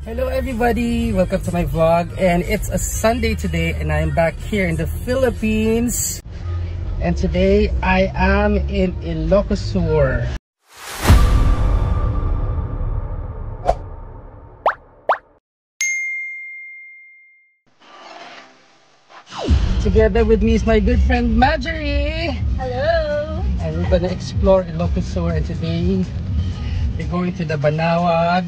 Hello everybody, welcome to my vlog, and it's a Sunday today and I'm back here in the Philippines, and today I am in Ilocos Sur. Together with me is my good friend Marjorie. Hello! And we're gonna explore Ilocos Sur, and today we're going to the Banawag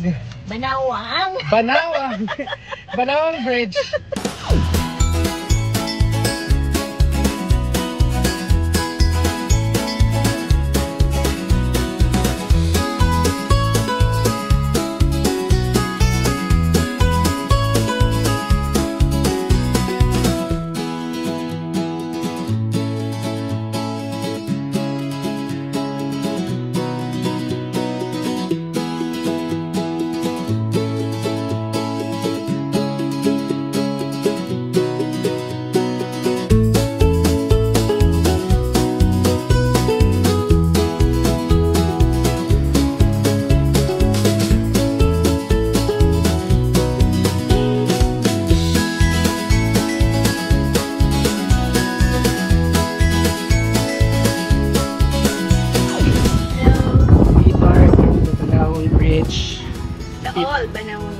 Bridge.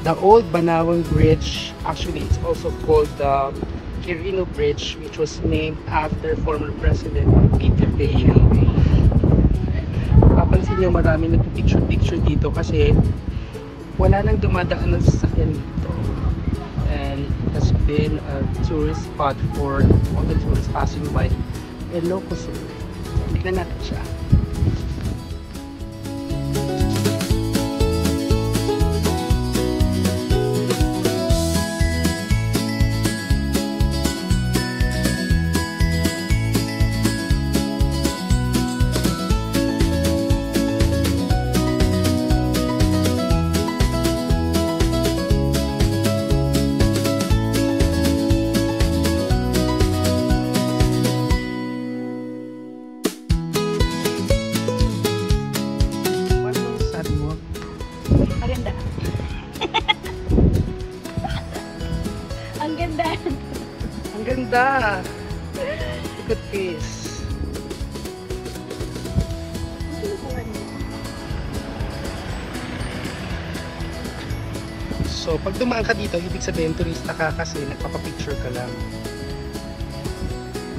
The old Banawang Bridge. Actually, it's also called the Quirino Bridge, which was named after former President Peter Peña. Papansin nyo, marami nagpipicture dito kasi wala nang dumadaan ng sasakyan dito. And it has been a tourist spot for all the tourists passing by Ilocos Sur. Tignan natin siya. Ang ganda! Look at this. So, pag dumaan ka dito, ibig sabihin turista ka kasi nagpapapicture ka lang.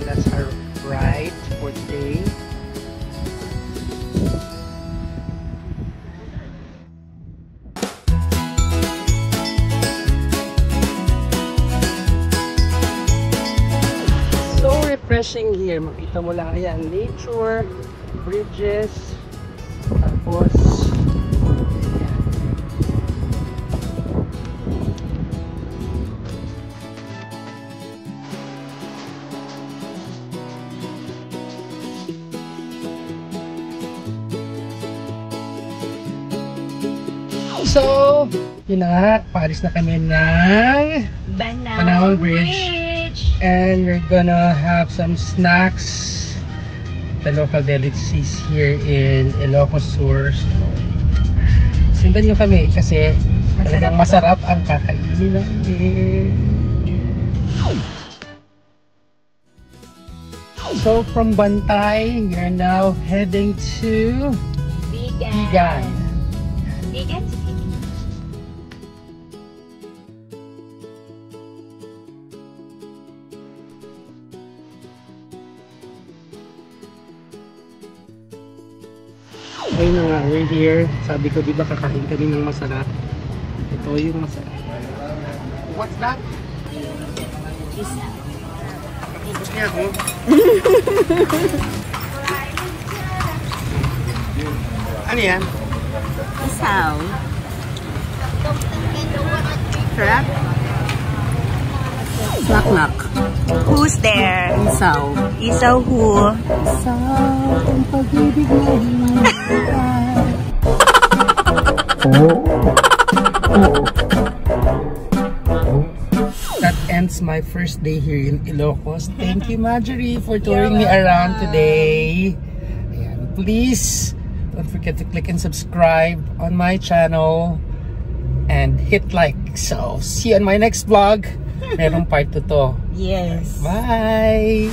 And that's our ride for today. Refreshing here, makita mo lang, ayan, nature, bridges, tapos ayan. So, yun na nga, paalis na kami ng Banawang Bridge. And we're gonna have some snacks, the local delicacies here in Ilocos Sur. Sundan nyo kami kasi talagang masarap ang kakainin namin. So from Bantay, we are now heading to Vigan. Ayun na nga, we're here. Sabi ko, diba kakain kami ng masarap? Ito yung masarap. What's that? Isaw. Gusto niya ako? Ano yan? Isaw. Sarap? Knock knock. Who's there? Isaw. Isaw who? Isaw ang pag-ibig na That ends my first day here in Ilocos. Thank you, Marjorie, for touring me around today. Ayan, please don't forget to click and subscribe on my channel. and hit like. So, see you on my next vlog. Merong part 2 to. Yes. Bye!